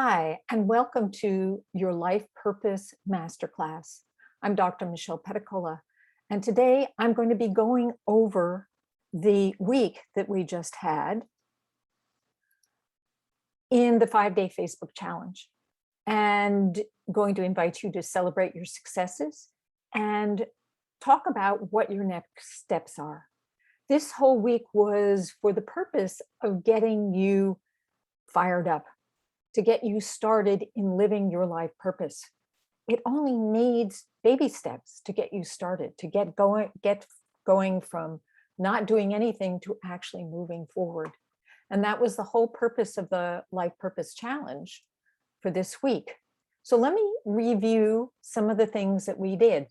Hi, and welcome to your Life Purpose Masterclass. I'm Dr. Michelle Pedicola, and today I'm going to be going over the week that we just had in the 5-day Facebook challenge, and going to invite you to celebrate your successes and talk about what your next steps are. This whole week was for the purpose of getting you fired up, to get you started in living your life purpose. It only needs baby steps to get you started, to get going from not doing anything to actually moving forward. And that was the whole purpose of the Life Purpose Challenge for this week. So let me review some of the things that we did.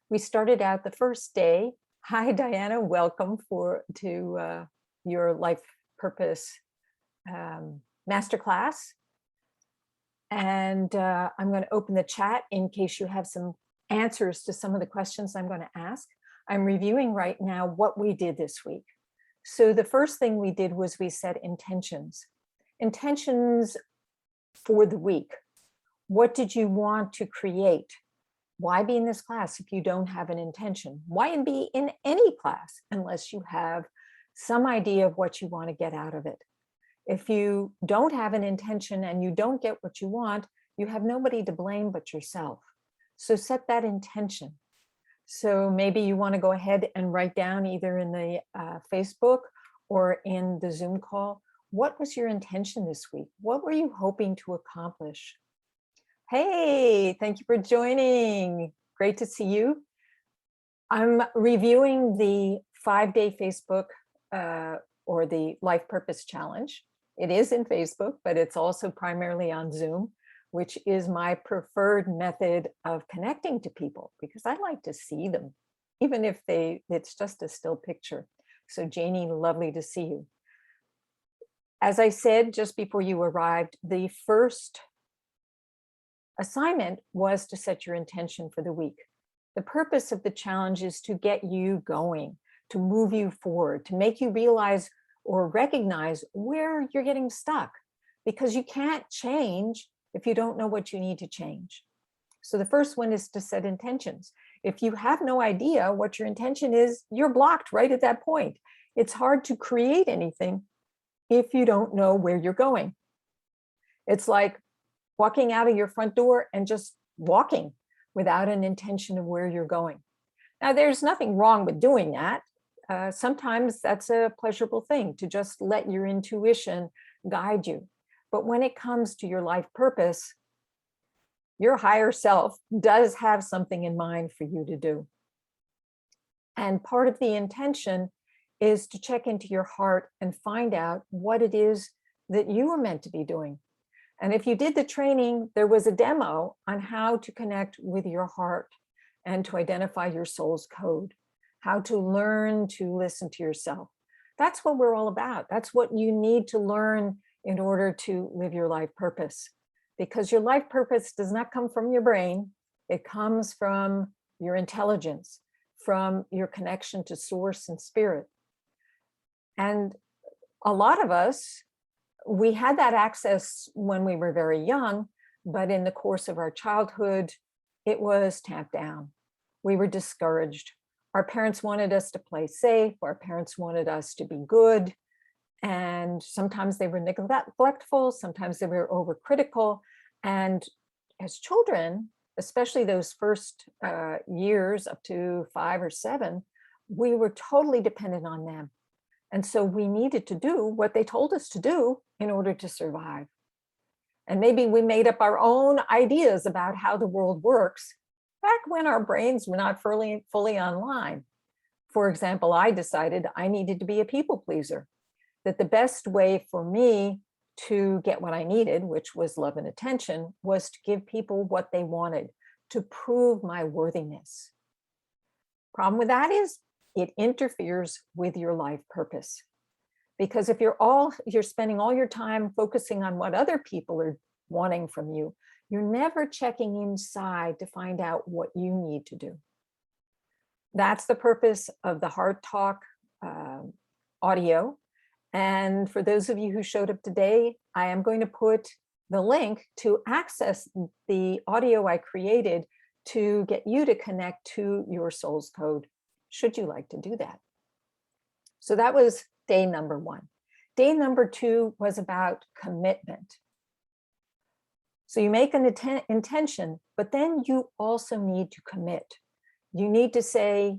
We started out the first day. Hi, Diana. Welcome to your Life Purpose Masterclass. And I'm going to open the chat in case you have some answers to some of the questions I'm going to ask. I'm reviewing right now what we did this week. So the first thing we did was we set intentions. Intentions for the week. What did you want to create? Why be in this class if you don't have an intention? Why be in any class unless you have some idea of what you want to get out of it? If you don't have an intention and you don't get what you want, you have nobody to blame but yourself. So set that intention. So maybe you want to go ahead and write down either in the Facebook or in the Zoom call, what was your intention this week? What were you hoping to accomplish? Hey, thank you for joining. Great to see you. I'm reviewing the 5-day Facebook or the Life Purpose Challenge. It is in Facebook, but it's also primarily on Zoom, which is my preferred method of connecting to people because I like to see them, even if it's just a still picture. So Janie, lovely to see you. As I said just before you arrived, the first assignment was to set your intention for the week. The purpose of the challenge is to get you going, to move you forward, to make you realize or recognize where you're getting stuck, because you can't change if you don't know what you need to change. So the first one is to set intentions. If you have no idea what your intention is, you're blocked right at that point. It's hard to create anything if you don't know where you're going. It's like walking out of your front door and just walking without an intention of where you're going. Now, there's nothing wrong with doing that. Sometimes that's a pleasurable thing, to just let your intuition guide you. But when it comes to your life purpose, your higher self does have something in mind for you to do. And part of the intention is to check into your heart and find out what it is that you are meant to be doing. And if you did the training, there was a demo on how to connect with your heart and to identify your soul's code, how to learn to listen to yourself. That's what we're all about. That's what you need to learn in order to live your life purpose. Because your life purpose does not come from your brain. It comes from your intelligence, from your connection to source and spirit. And a lot of us, we had that access when we were very young, but in the course of our childhood, it was tamped down. We were discouraged. Our parents wanted us to play safe. Our parents wanted us to be good. And sometimes they were neglectful. Sometimes they were overcritical. And as children, especially those first years up to 5 or 7, we were totally dependent on them. And so we needed to do what they told us to do in order to survive. And maybe we made up our own ideas about how the world works back when our brains were not fully online. For example, I decided I needed to be a people pleaser, that the best way for me to get what I needed, which was love and attention, was to give people what they wanted, to prove my worthiness. Problem with that is it interferes with your life purpose. Because if you're spending all your time focusing on what other people are wanting from you, you're never checking inside to find out what you need to do. That's the purpose of the Heart Talk audio. And for those of you who showed up today, I am going to put the link to access the audio I created to get you to connect to your soul's code, should you like to do that. So that was day number 1. Day number 2 was about commitment. So you make an intention, but then you also need to commit. You need to say,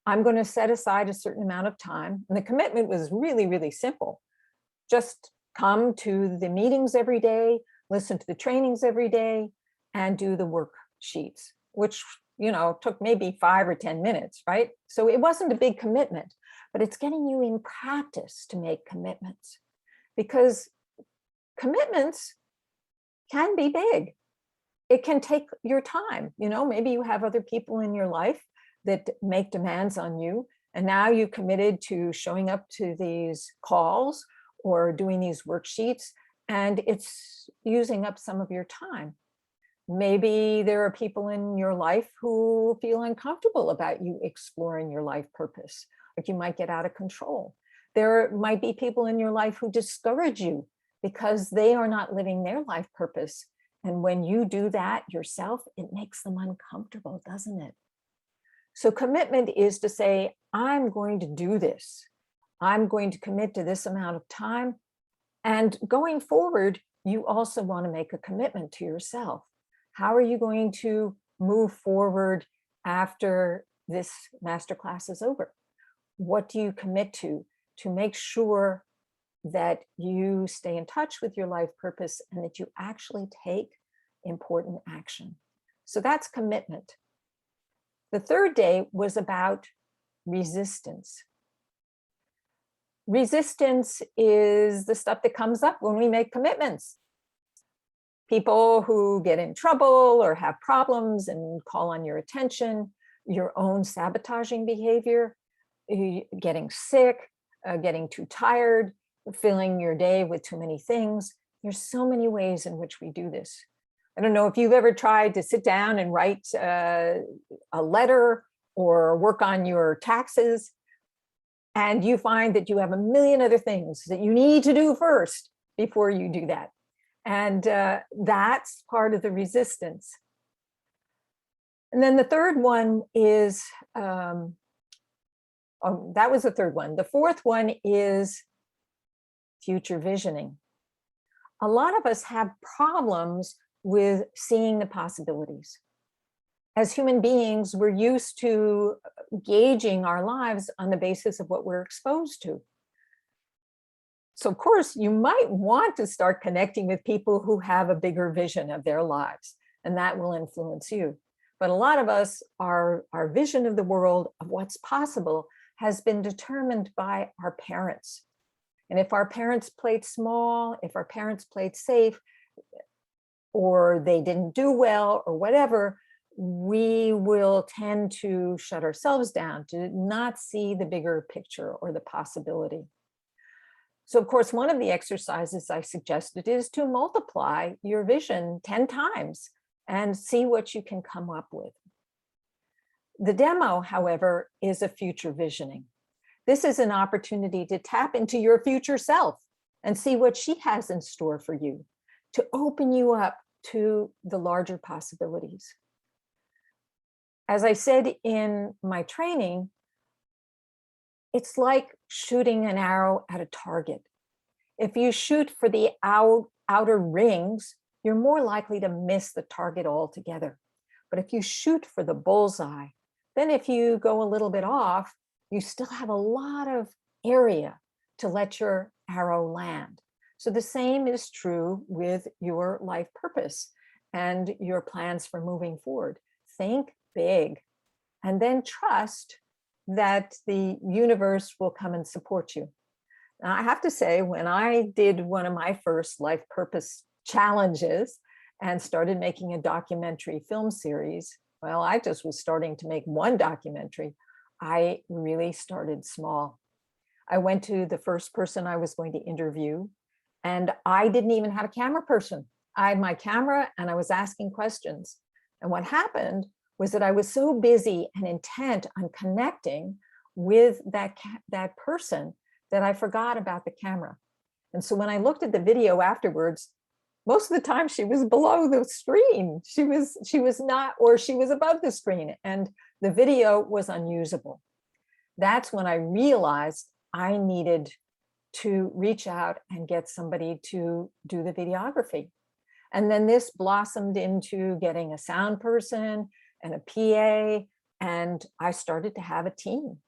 I'm going to set aside a certain amount of time. And the commitment was really, really simple. Just come to the meetings every day, listen to the trainings every day, and do the worksheets, which, took maybe 5 or 10 minutes, right? So it wasn't a big commitment, but it's getting you in practice to make commitments, because commitments can be big. It can take your time. Maybe you have other people in your life that make demands on you, and now you committed to showing up to these calls or doing these worksheets, and it's using up some of your time. Maybe there are people in your life who feel uncomfortable about you exploring your life purpose, like you might get out of control. There might be people in your life who discourage you because they are not living their life purpose. And when you do that yourself, it makes them uncomfortable, doesn't it? So commitment is to say, I'm going to do this. I'm going to commit to this amount of time. And going forward, you also want to make a commitment to yourself. How are you going to move forward after this masterclass is over? What do you commit to make sure that you stay in touch with your life purpose and that you actually take important action? So that's commitment. The third day was about resistance. Resistance is the stuff that comes up when we make commitments. People who get in trouble or have problems and call on your attention, your own sabotaging behavior, getting sick, getting too tired, filling your day with too many things. There's so many ways in which we do this. I don't know if you've ever tried to sit down and write a letter or work on your taxes, and you find that you have a million other things that you need to do first before you do that. And that's part of the resistance. And then the third one is, that was the third one. The fourth one is future visioning. A lot of us have problems with seeing the possibilities. As human beings, we're used to gauging our lives on the basis of what we're exposed to. So of course, you might want to start connecting with people who have a bigger vision of their lives, and that will influence you. But a lot of us, our vision of the world, of what's possible, has been determined by our parents. And if our parents played small, if our parents played safe, or they didn't do well, or whatever, we will tend to shut ourselves down, to not see the bigger picture or the possibility. So of course, one of the exercises I suggested is to multiply your vision 10 times and see what you can come up with. The demo, however, is a future visioning. This is an opportunity to tap into your future self and see what she has in store for you, to open you up to the larger possibilities. As I said in my training, it's like shooting an arrow at a target. If you shoot for the outer rings, you're more likely to miss the target altogether. But if you shoot for the bullseye, then if you go a little bit off, you still have a lot of area to let your arrow land. So the same is true with your life purpose and your plans for moving forward. Think big, and then trust that the universe will come and support you. Now, I have to say, when I did one of my first life purpose challenges and started making a documentary film series, well, I just was starting to make one documentary. I really started small. I went to the first person I was going to interview, and I didn't even have a camera person. I had my camera and I was asking questions. And what happened was that I was so busy and intent on connecting with that person that I forgot about the camera. And so when I looked at the video afterwards, most of the time she was below the screen. She was not, or she was above the screen, and the video was unusable. That's when I realized I needed to reach out and get somebody to do the videography. And then this blossomed into getting a sound person and a PA, and I started to have a team.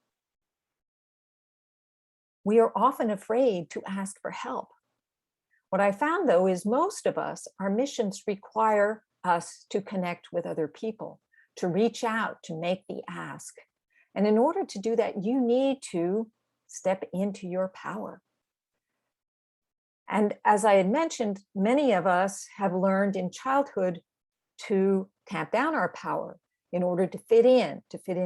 We are often afraid to ask for help. What I found, though, is most of us, our missions require us to connect with other people, to reach out, to make the ask. And in order to do that, you need to step into your power. And as I had mentioned, many of us have learned in childhood to tamp down our power in order to fit in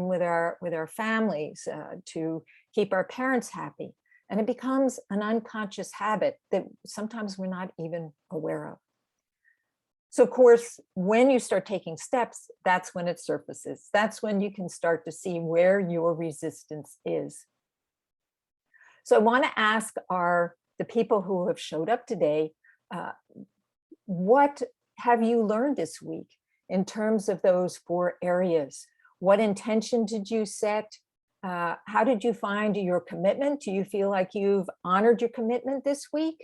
with our families, to keep our parents happy. And it becomes an unconscious habit that sometimes we're not even aware of. So of course, when you start taking steps, that's when it surfaces. That's when you can start to see where your resistance is. So I want to ask the people who have showed up today, what have you learned this week in terms of those 4 areas? What intention did you set? How did you find your commitment? Do you feel like you've honored your commitment this week?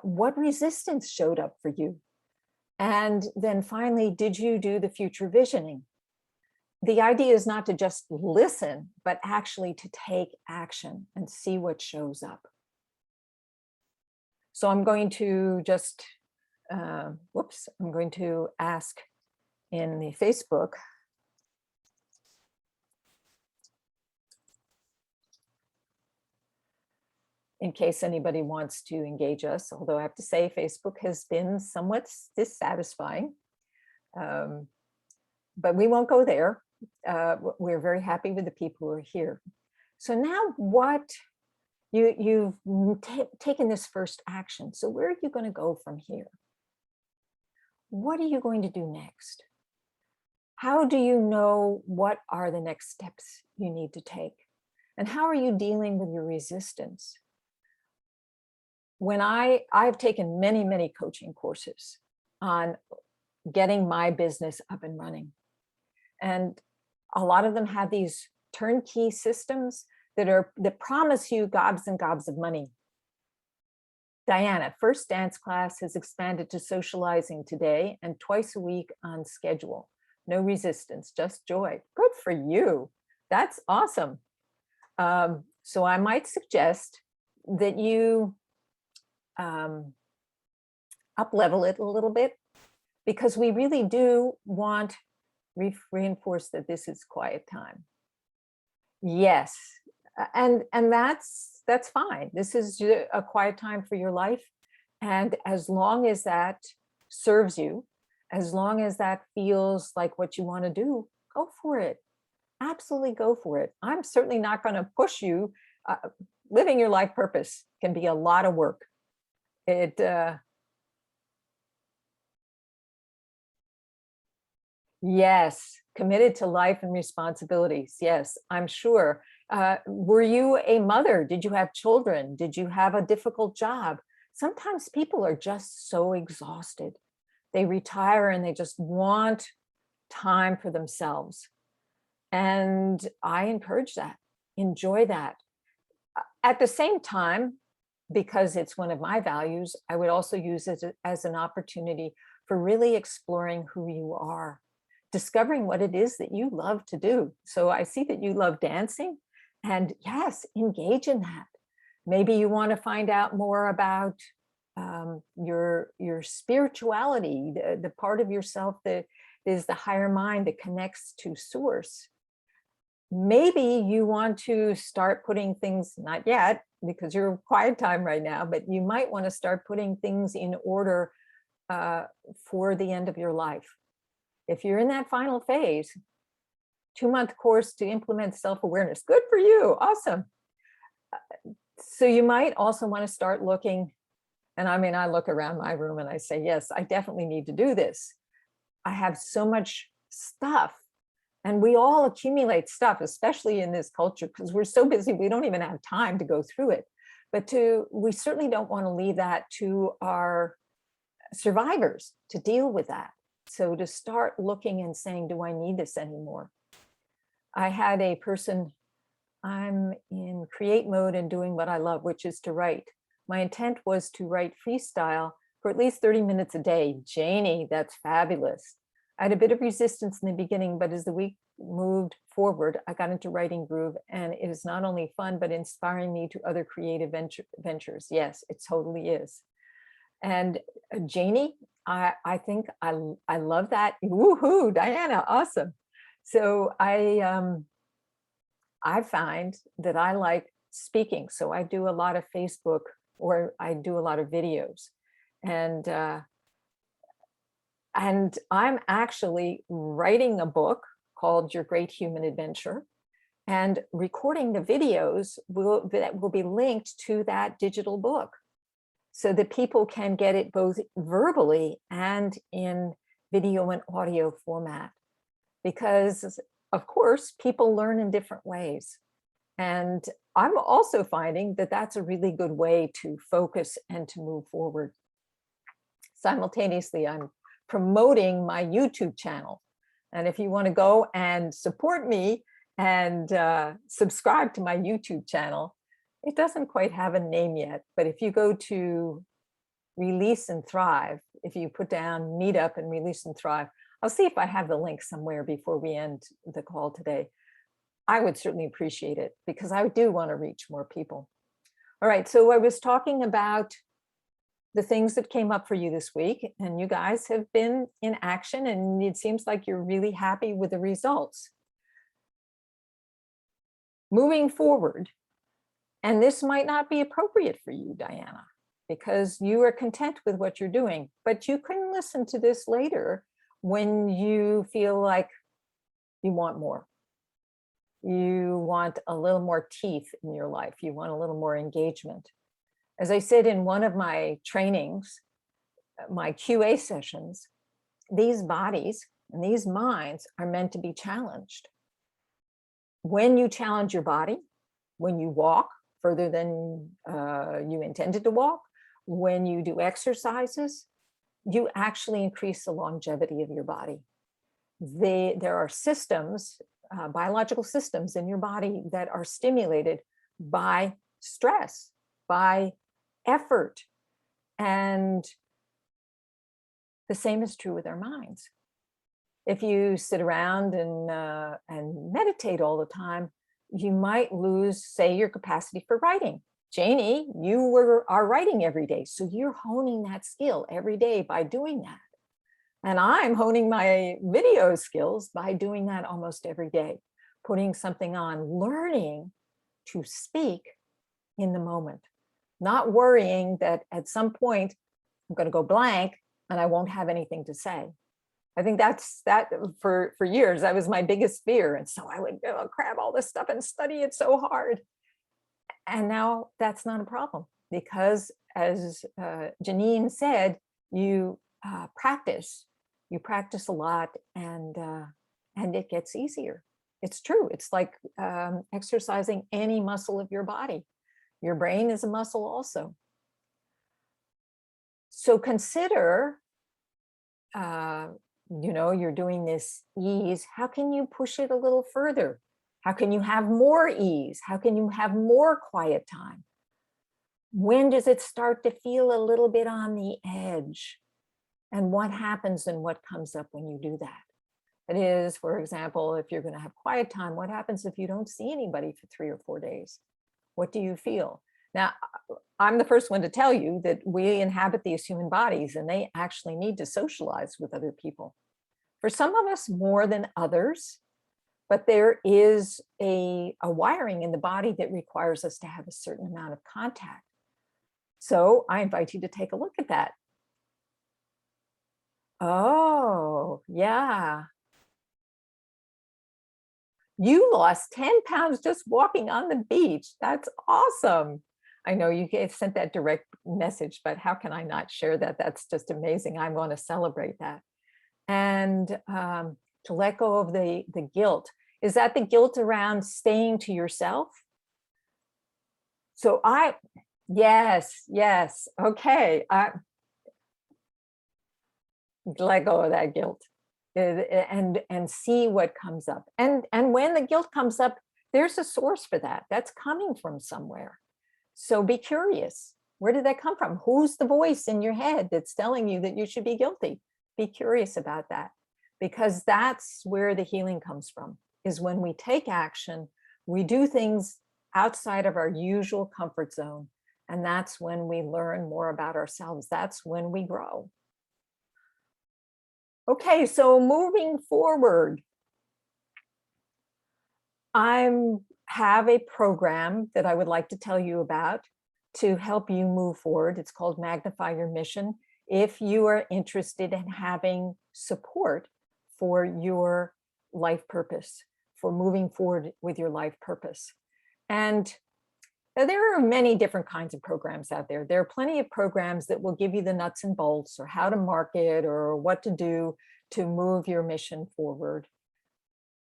What resistance showed up for you? And then finally, did you do the future visioning? The idea is not to just listen, but actually to take action and see what shows up. So I'm going to just, I'm going to ask in the Facebook, in case anybody wants to engage us, although I have to say Facebook has been somewhat dissatisfying, but we won't go there. We're very happy with the people who are here. So now what, you've taken this first action. So where are you going to go from here? What are you going to do next? How do you know what are the next steps you need to take? And how are you dealing with your resistance? When I've taken many coaching courses on getting my business up and running. And a lot of them have these turnkey systems that promise you gobs and gobs of money. Diana, first dance class has expanded to socializing today and twice a week on schedule. No resistance, just joy. Good for you. That's awesome. So I might suggest that you up-level it a little bit, because we really do want reinforce that this is quiet time. Yes, and that's fine. This is a quiet time for your life, and as long as that serves you, as long as that feels like what you want to do, go for it. Absolutely go for it. I'm certainly not going to push you. Living your life purpose can be a lot of work. Yes, committed to life and responsibilities. Yes, I'm sure. Were you a mother? Did you have children? Did you have a difficult job? Sometimes people are just so exhausted. They retire and they just want time for themselves. And I encourage that. Enjoy that. At the same time, because it's one of my values, I would also use it as an opportunity for really exploring who you are, discovering what it is that you love to do. So I see that you love dancing, and yes, engage in that. Maybe you want to find out more about your spirituality, the part of yourself that is the higher mind that connects to source. Maybe you want to start putting things, not yet, because you're quiet time right now, but you might want to start putting things in order for the end of your life. If you're in that final phase, 2-month course to implement self-awareness, good for you, awesome. So you might also want to start looking, and I mean, I look around my room and I say, yes, I definitely need to do this. I have so much stuff. And we all accumulate stuff, especially in this culture, because we're so busy, we don't even have time to go through it. But we certainly don't want to leave that to our survivors to deal with that. So to start looking and saying, do I need this anymore? I had a person, I'm in create mode and doing what I love, which is to write. My intent was to write freestyle for at least 30 minutes a day. Janie, that's fabulous. I had a bit of resistance in the beginning, but as the week moved forward, I got into writing groove, and it is not only fun, but inspiring me to other creative ventures. Yes, it totally is. And Janie, I think I love that. Woohoo, Diana, awesome. So I find that I like speaking. So I do a lot of Facebook, or I do a lot of videos. And I'm actually writing a book called Your Great Human Adventure, and recording the videos that will be linked to that digital book, so that people can get it both verbally and in video and audio format. Because of course, people learn in different ways. And I'm also finding that that's a really good way to focus and to move forward. Simultaneously, I'm promoting my YouTube channel. And if you want to go and support me and subscribe to my YouTube channel, it doesn't quite have a name yet, but if you go to Release and Thrive, if you put down Meetup and Release and Thrive, I'll see if I have the link somewhere before we end the call today. I would certainly appreciate it, because I do want to reach more people. All right, so I was talking about the things that came up for you this week, and you guys have been in action, and it seems like you're really happy with the results. Moving forward, and this might not be appropriate for you, Diana, because you are content with what you're doing, but you can listen to this later when you feel like you want more. You want a little more teeth in your life. You want a little more engagement. As I said in one of my trainings, my QA sessions, these bodies and these minds are meant to be challenged. When you challenge your body, when you walk further than you intended to walk, when you do exercises, you actually increase the longevity of your body. There are systems, biological systems in your body that are stimulated by stress, by effort. And the same is true with our minds. If you sit around and meditate all the time, you might lose, say, your capacity for writing. Janie, you are writing every day, so you're honing that skill every day by doing that. And I'm honing my video skills by doing that almost every day, putting something on, learning to speak in the moment, not worrying that at some point I'm going to go blank and I won't have anything to say. I think that for years, that was my biggest fear. And so I would grab all this stuff and study it so hard. And now that's not a problem, because as Janine said, you practice a lot, and it gets easier. It's true. It's like exercising any muscle of your body. Your brain is a muscle also. So consider, you're doing this ease. How can you push it a little further? How can you have more ease? How can you have more quiet time? When does it start to feel a little bit on the edge? And what happens and what comes up when you do that? It is, for example, if you're going to have quiet time, what happens if you don't see anybody for 3 or 4 days? What do you feel? Now, I'm the first one to tell you that we inhabit these human bodies, and they actually need to socialize with other people. For some of us more than others, but there is a wiring in the body that requires us to have a certain amount of contact. So I invite you to take a look at that. Oh, yeah. You lost 10 pounds just walking on the beach. That's awesome. I know you sent that direct message, but how can I not share that? That's just amazing. I want to celebrate that. And to let go of the guilt. Is that the guilt around staying to yourself? So yes, okay. let go of that guilt, and see what comes up. And when the guilt comes up, there's a source for that. That's coming from somewhere. So be curious. Where did that come from? Who's the voice in your head that's telling you that you should be guilty? Be curious about that, because that's where the healing comes from, is when we take action, we do things outside of our usual comfort zone. And that's when we learn more about ourselves. That's when we grow. Okay, so moving forward, I have a program that I would like to tell you about to help you move forward. It's called Magnify Your Mission. If you are interested in having support for your life purpose, for moving forward with your life purpose. And there are many different kinds of programs out there. There are plenty of programs that will give you the nuts and bolts, or how to market, or what to do to move your mission forward.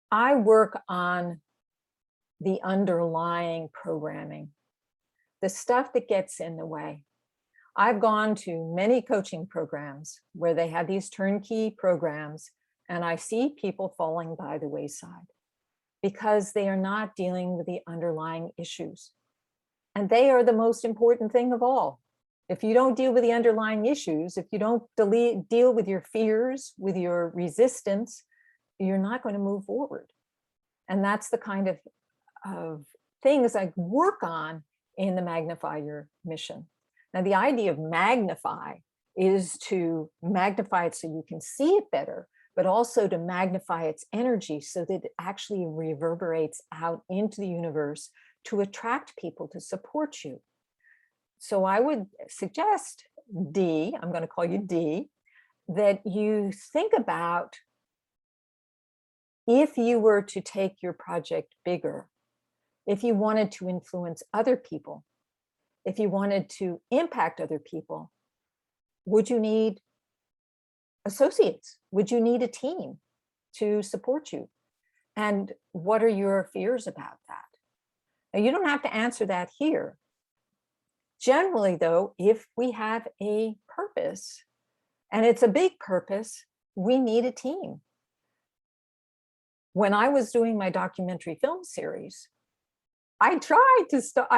I work on the underlying programming, the stuff that gets in the way. I've gone to many coaching programs where they have these turnkey programs, and I see people falling by the wayside because they are not dealing with the underlying issues. And they are the most important thing of all. If you don't deal with the underlying issues, if you don't deal with your fears, with your resistance, you're not going to move forward. And that's the kind of things I work on in the Magnify Your Mission. Now, the idea of magnify is to magnify it so you can see it better, but also to magnify its energy so that it actually reverberates out into the universe to attract people to support you. So I would suggest, D, I'm going to call you D, that you think about, if you were to take your project bigger, if you wanted to influence other people, if you wanted to impact other people, would you need associates? Would you need a team to support you? And what are your fears about that? Now, you don't have to answer that here. Generally, though, if we have a purpose, and it's a big purpose, we need a team. When I was doing my documentary film series, I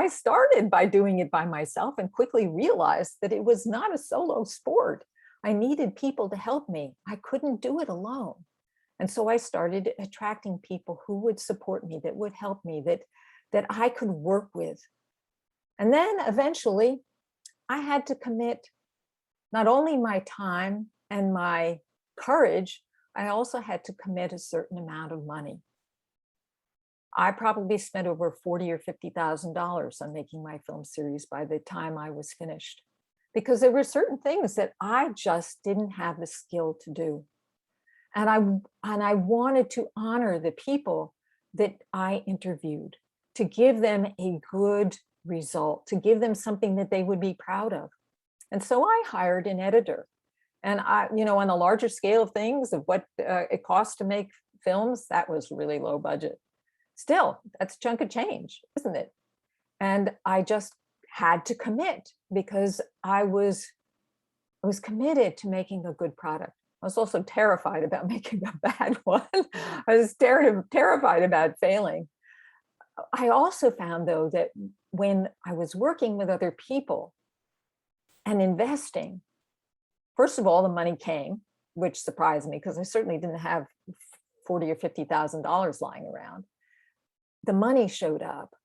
started by doing it by myself and quickly realized that it was not a solo sport. I needed people to help me. I couldn't do it alone. And so I started attracting people who would support me, that would help me, that I could work with. And then eventually I had to commit not only my time and my courage, I also had to commit a certain amount of money. I probably spent over $40,000 or $50,000 on making my film series by the time I was finished, because there were certain things that I just didn't have the skill to do. And I wanted to honor the people that I interviewed, to give them a good result, to give them something that they would be proud of. And so I hired an editor. And on a larger scale of things, of what it costs to make films, that was really low budget. Still, that's a chunk of change, isn't it? And I just had to commit, because I was committed to making a good product. I was also terrified about making a bad one. I was terrified about failing. I also found, though, that when I was working with other people and investing, first of all, the money came, which surprised me, because I certainly didn't have $40,000 or $50,000 lying around. The money showed up.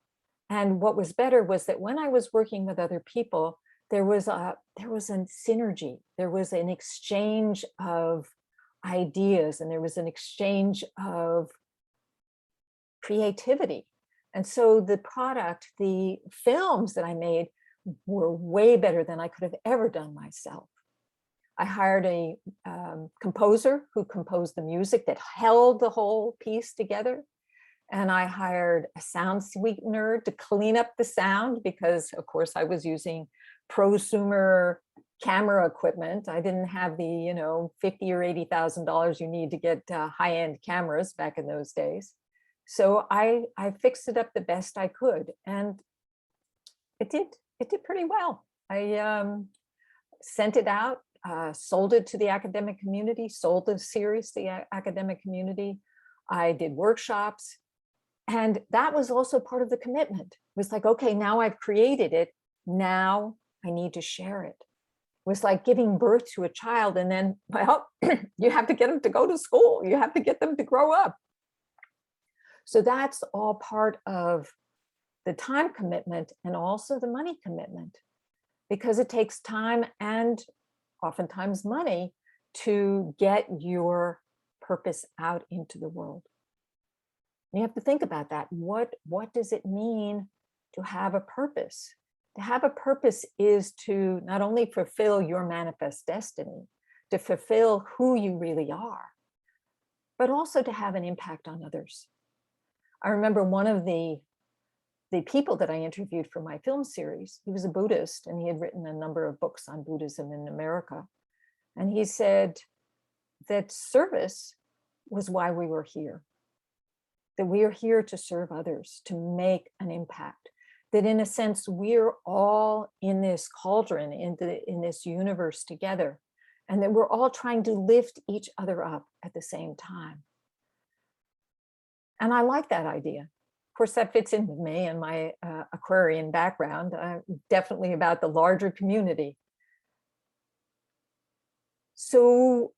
And what was better was that when I was working with other people, there was a synergy. There was an exchange of ideas, and there was an exchange of creativity. And so the product, the films that I made, were way better than I could have ever done myself. I hired a composer who composed the music that held the whole piece together. And I hired a sound sweetener to clean up the sound, because, of course, I was using prosumer camera equipment. I didn't have the, $50,000 or $80,000 you need to get high-end cameras back in those days. So I fixed it up the best I could, and it did pretty well. I sent it out sold it to the academic community, sold the series to the academic community. I did workshops. And that was also part of the commitment. It was like, okay, now I've created it. Now I need to share it. It was like giving birth to a child, and then, well, you have to get them to go to school. You have to get them to grow up. So that's all part of the time commitment and also the money commitment, because it takes time and oftentimes money to get your purpose out into the world. You have to think about that. What does it mean to have a purpose? To have a purpose is to not only fulfill your manifest destiny, to fulfill who you really are, but also to have an impact on others. I remember one of the people that I interviewed for my film series, he was a Buddhist, and he had written a number of books on Buddhism in America. And he said that service was why we were here, that we are here to serve others, to make an impact, that in a sense, we're all in this cauldron, in this universe together, and that we're all trying to lift each other up at the same time. And I like that idea. Of course, that fits in with me and my Aquarian background, definitely about the larger community. So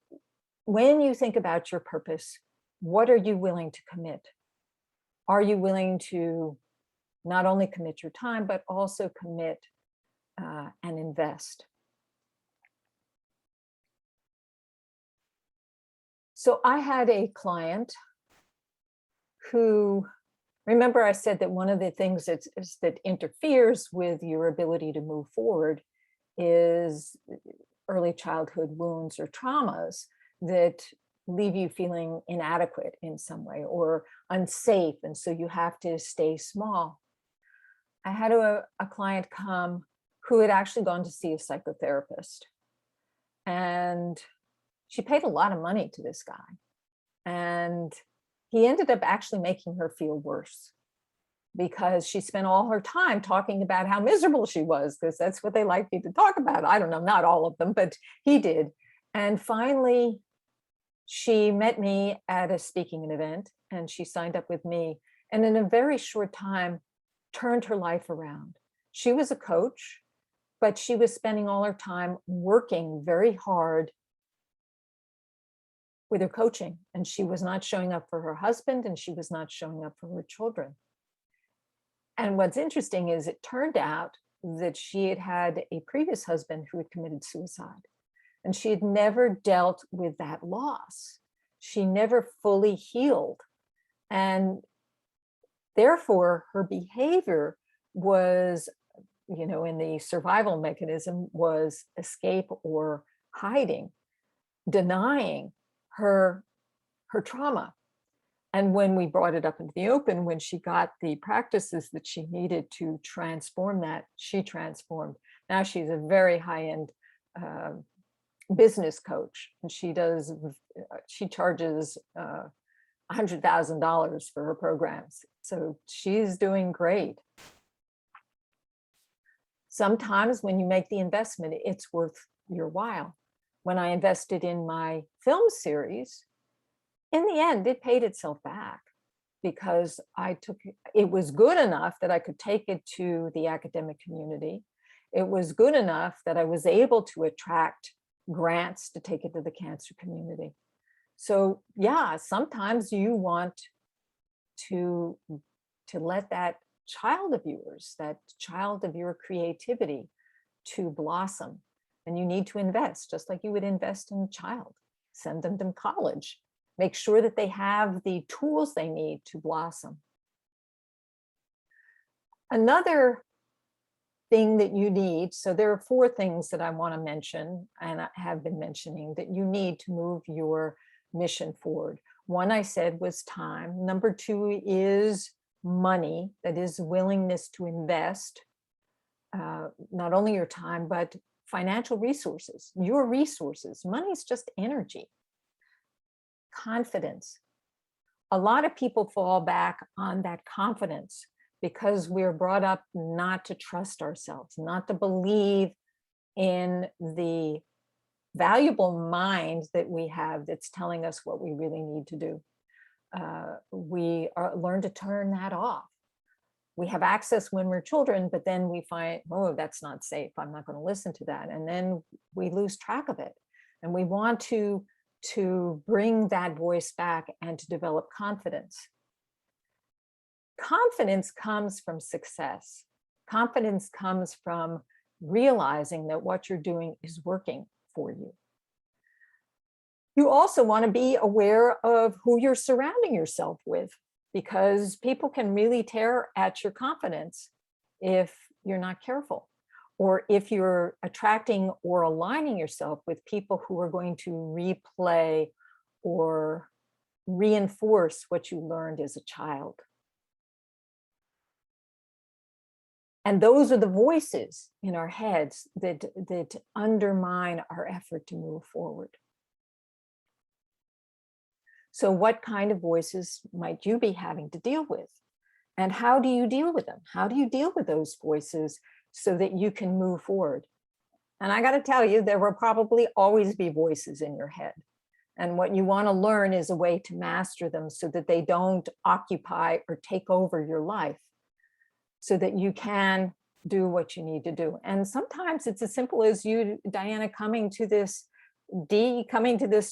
when you think about your purpose, what are you willing to commit? Are you willing to not only commit your time, but also commit and invest? So I had a client who, remember I said that one of the things that interferes with your ability to move forward is early childhood wounds or traumas that leave you feeling inadequate in some way or unsafe. And so you have to stay small. I had a client come who had actually gone to see a psychotherapist. And she paid a lot of money to this guy. And he ended up actually making her feel worse because she spent all her time talking about how miserable she was, because that's what they like you to talk about. I don't know, not all of them, but he did. And finally, she met me at a speaking event and she signed up with me. And in a very short time, turned her life around. She was a coach, but she was spending all her time working very hard with her coaching, and she was not showing up for her husband and she was not showing up for her children. And what's interesting is it turned out that she had had a previous husband who had committed suicide, and she had never dealt with that loss. She never fully healed. And therefore, her behavior was, in the survival mechanism, was escape or hiding, denying her trauma. And when we brought it up into the open, when she got the practices that she needed to transform that, she transformed. Now she's a very high-end business coach, and she charges $100,000 for her programs. So she's doing great. Sometimes when you make the investment, it's worth your while. When I invested in my film series, in the end, it paid itself back because it was good enough that I could take it to the academic community. It was good enough that I was able to attract grants to take it to the cancer community. So yeah, sometimes you want to let that child of yours, that child of your creativity, to blossom. And you need to invest, just like you would invest in a child. Send them to college. Make sure that they have the tools they need to blossom. Another thing that you need, so there are 4 things that I want to mention, and I have been mentioning, that you need to move your mission forward. One I said was time. Number 2 is money, that is willingness to invest, not only your time, but financial resources, your resources. Money is just energy. Confidence. A lot of people fall back on that confidence because we're brought up not to trust ourselves, not to believe in the valuable mind that we have that's telling us what we really need to do. Learn to turn that off. We have access when we're children, but then we find, oh, that's not safe. I'm not going to listen to that. And then we lose track of it. And we want to bring that voice back and to develop confidence. Confidence comes from success. Confidence comes from realizing that what you're doing is working for you. You also want to be aware of who you're surrounding yourself with, because people can really tear at your confidence if you're not careful, or if you're attracting or aligning yourself with people who are going to replay or reinforce what you learned as a child. And those are the voices in our heads that undermine our effort to move forward. So what kind of voices might you be having to deal with? And how do you deal with them? How do you deal with those voices so that you can move forward? And I got to tell you, there will probably always be voices in your head. And what you want to learn is a way to master them so that they don't occupy or take over your life, so that you can do what you need to do. And sometimes it's as simple as you, Diana, coming to this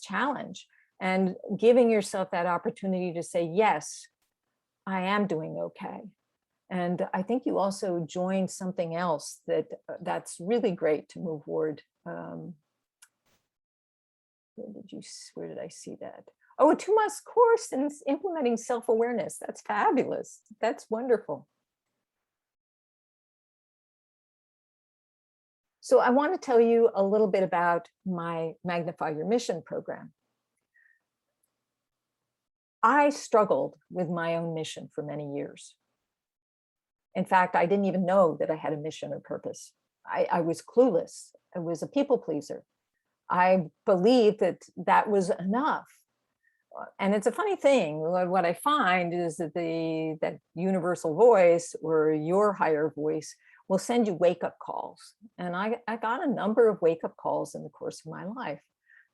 challenge and giving yourself that opportunity to say, yes, I am doing okay. And I think you also joined something else that's really great to move forward. Where did I see that? Oh, a 2-month course in implementing self-awareness. That's fabulous. That's wonderful. So I want to tell you a little bit about my Magnify Your Mission program. I struggled with my own mission for many years. In fact, I didn't even know that I had a mission or purpose. I was clueless. I was a people pleaser. I believed that was enough. And it's a funny thing. What I find is that that universal voice or your higher voice will send you wake-up calls. And I got a number of wake-up calls in the course of my life.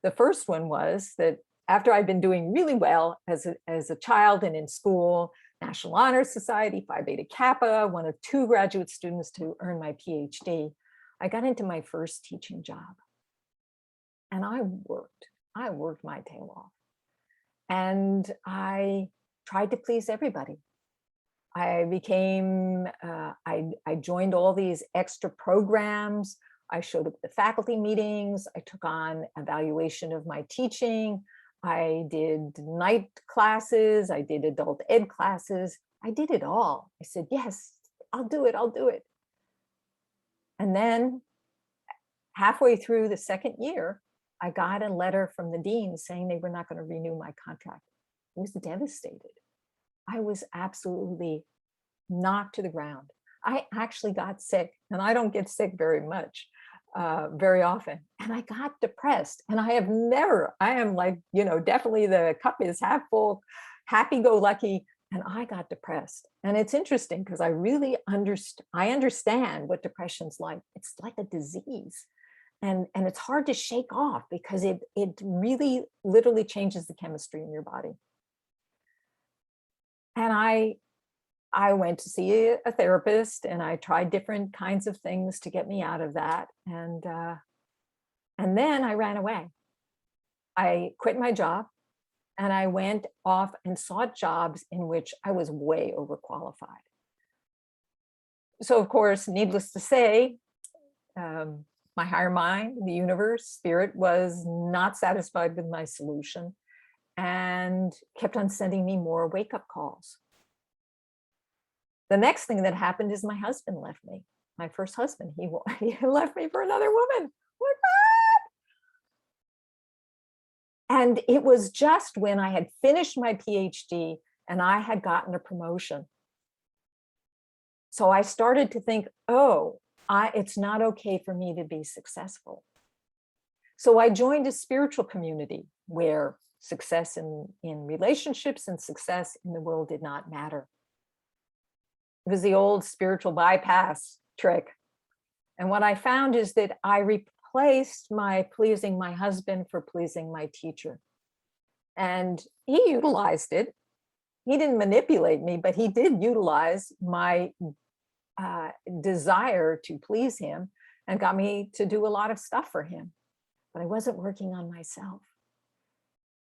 The first one was that after I'd been doing really well as a child and in school, National Honor Society, Phi Beta Kappa, one of 2 graduate students to earn my PhD, I got into my first teaching job. And I worked my tail off. And I tried to please everybody. I joined all these extra programs. I showed up at the faculty meetings. I took on evaluation of my teaching. I did night classes. I did adult ed classes. I did it all. I said, yes, I'll do it. I'll do it. And then halfway through the second year, I got a letter from the dean saying they were not going to renew my contract. I was devastated. I was absolutely knocked to the ground. I actually got sick, and I don't get sick very often. And I got depressed, and I am like, definitely the cup is half full, happy-go-lucky, and I got depressed. And it's interesting because I really understand what depression's like. It's like a disease. And it's hard to shake off because it really literally changes the chemistry in your body. And I went to see a therapist, and I tried different kinds of things to get me out of that. And then I ran away. I quit my job, and I went off and sought jobs in which I was way overqualified. So of course, needless to say, my higher mind, the universe, spirit, was not satisfied with my solution and kept on sending me more wake-up calls. The next thing that happened is my husband left me. My first husband, he left me for another woman. What? And it was just when I had finished my PhD and I had gotten a promotion. So I started to think, it's not okay for me to be successful. So I joined a spiritual community where success in relationships and success in the world did not matter. It was the old spiritual bypass trick. And what I found is that I replaced my pleasing my husband for pleasing my teacher. And he utilized it. He didn't manipulate me, but he did utilize my desire to please him and got me to do a lot of stuff for him. But I wasn't working on myself.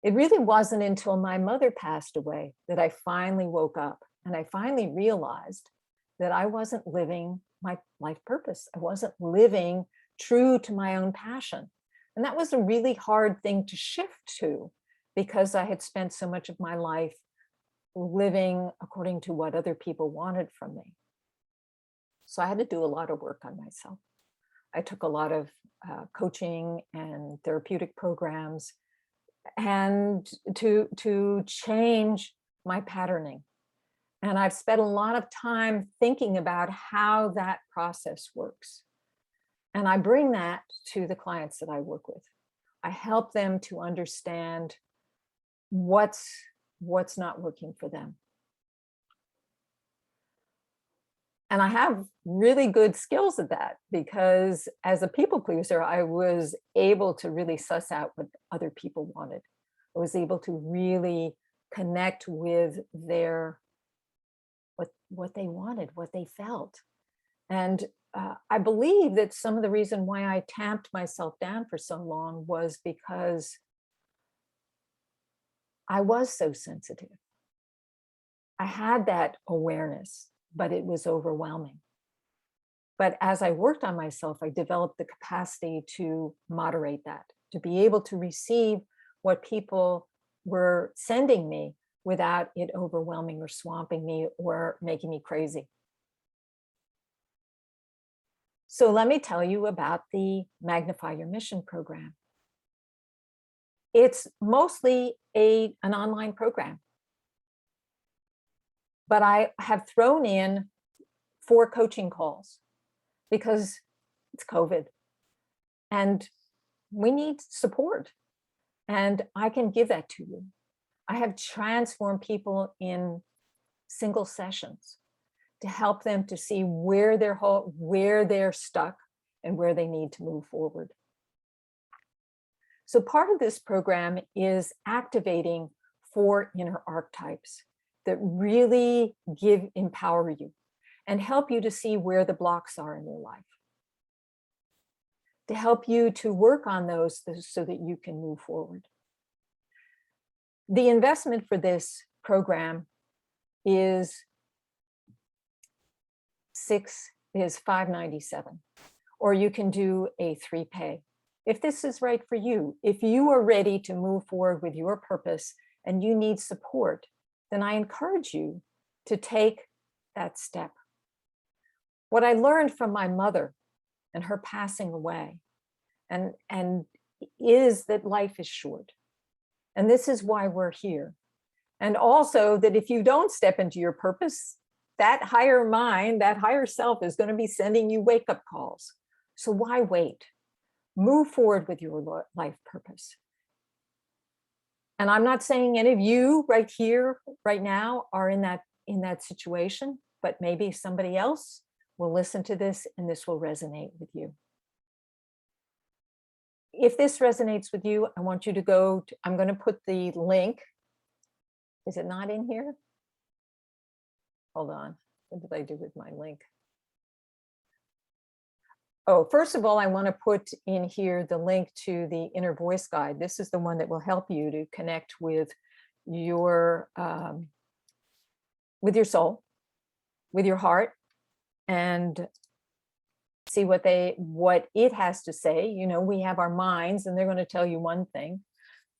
It really wasn't until my mother passed away that I finally woke up and I finally realized that I wasn't living my life purpose. I wasn't living true to my own passion. And that was a really hard thing to shift to because I had spent so much of my life living according to what other people wanted from me. So I had to do a lot of work on myself. I took a lot of coaching and therapeutic programs and to change my patterning. And I've spent a lot of time thinking about how that process works. And I bring that to the clients that I work with. I help them to understand what's not working for them. And I have really good skills at that because as a people pleaser, I was able to really suss out what other people wanted. I was able to really connect with their what they wanted, what they felt. And I believe that some of the reason why I tamped myself down for so long was because I was so sensitive. I had that awareness, but it was overwhelming. But as I worked on myself, I developed the capacity to moderate that, to be able to receive what people were sending me without it overwhelming or swamping me or making me crazy. So let me tell you about the Magnify Your Mission program. It's mostly an online program, but I have thrown in 4 coaching calls because it's COVID and we need support, and I can give that to you. I have transformed people in single sessions to help them to see where they're stuck and where they need to move forward. So part of this program is activating 4 inner archetypes that really empower you and help you to see where the blocks are in your life, to help you to work on those so that you can move forward. The investment for this program is $597, or you can do a 3-pay. If this is right for you, if you are ready to move forward with your purpose and you need support, then I encourage you to take that step. What I learned from my mother and her passing away and is that life is short. And this is why we're here. And also that if you don't step into your purpose, that higher mind, that higher self is going to be sending you wake-up calls. So why wait? Move forward with your life purpose. And I'm not saying any of you right here, right now, are in that situation, but maybe somebody else will listen to this and this will resonate with you. If this resonates with you, I want you to go to, I'm going to put the link. Is it not in here? Hold on. What did I do with my link? Oh, first of all, I want to put in here the link to the Inner Voice Guide. This is the one that will help you to connect with your soul, with your heart, and see what it has to say. You know, we have our minds and they're going to tell you one thing.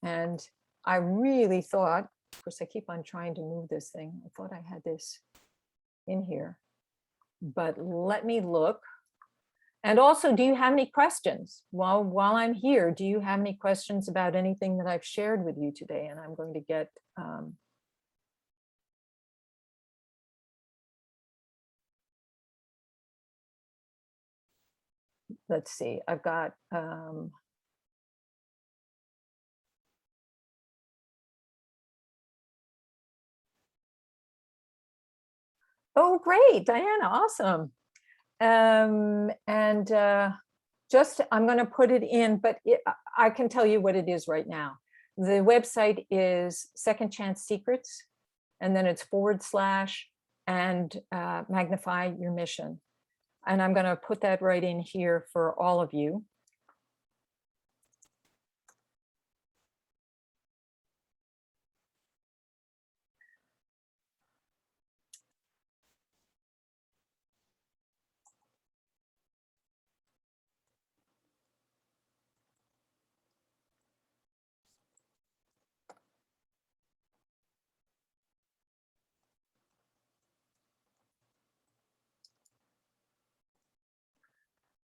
And I really thought, of course, I keep on trying to move this thing. I thought I had this in here, but let me look. And also, do you have any questions? While I'm here, do you have any questions about anything that I've shared with you today? And I'm going to get let's see, I've got oh, great, Diana, awesome. And I'm going to put it in, but I can tell you what it is right now. The website is Second Chance Secrets, and then it's / and Magnify Your Mission. And I'm going to put that right in here for all of you.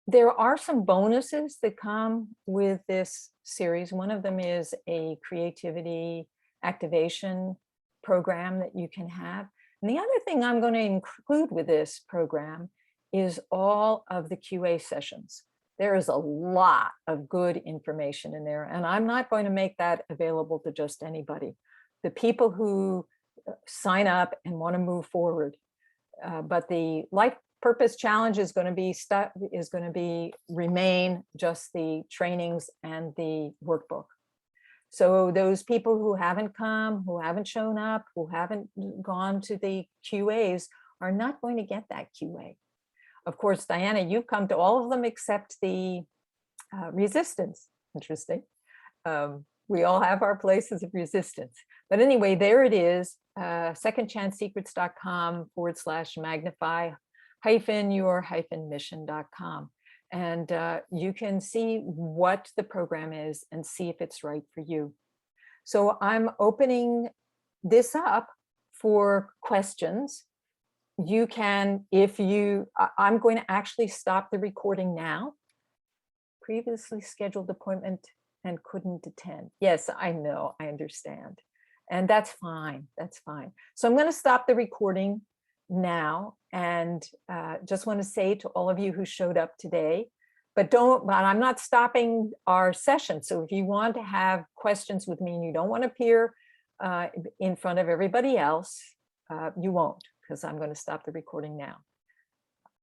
There are some bonuses that come with this series. One of them is a creativity activation program that you can have. And the other thing I'm going to include with this program is all of the QA sessions. There is a lot of good information in there, and I'm not going to make that available to just anybody. The people who sign up and want to move forward. But the life purpose challenge is going to remain just the trainings and the workbook. So those people who haven't come, who haven't shown up, who haven't gone to the QAs are not going to get that QA. Of course, Diana, you've come to all of them except the resistance. Interesting. We all have our places of resistance. But anyway, there it is, secondchancesecrets.com / magnify mission.com. And you can see what the program is and see if it's right for you. So I'm opening this up for questions. You can, I'm going to actually stop the recording now. Previously scheduled appointment and couldn't attend. Yes, I know, I understand. And that's fine, that's fine. So I'm going to stop the recording now, and just want to say to all of you who showed up today, but I'm not stopping our session. So if you want to have questions with me and you don't want to appear in front of everybody else, you won't, because I'm going to stop the recording now.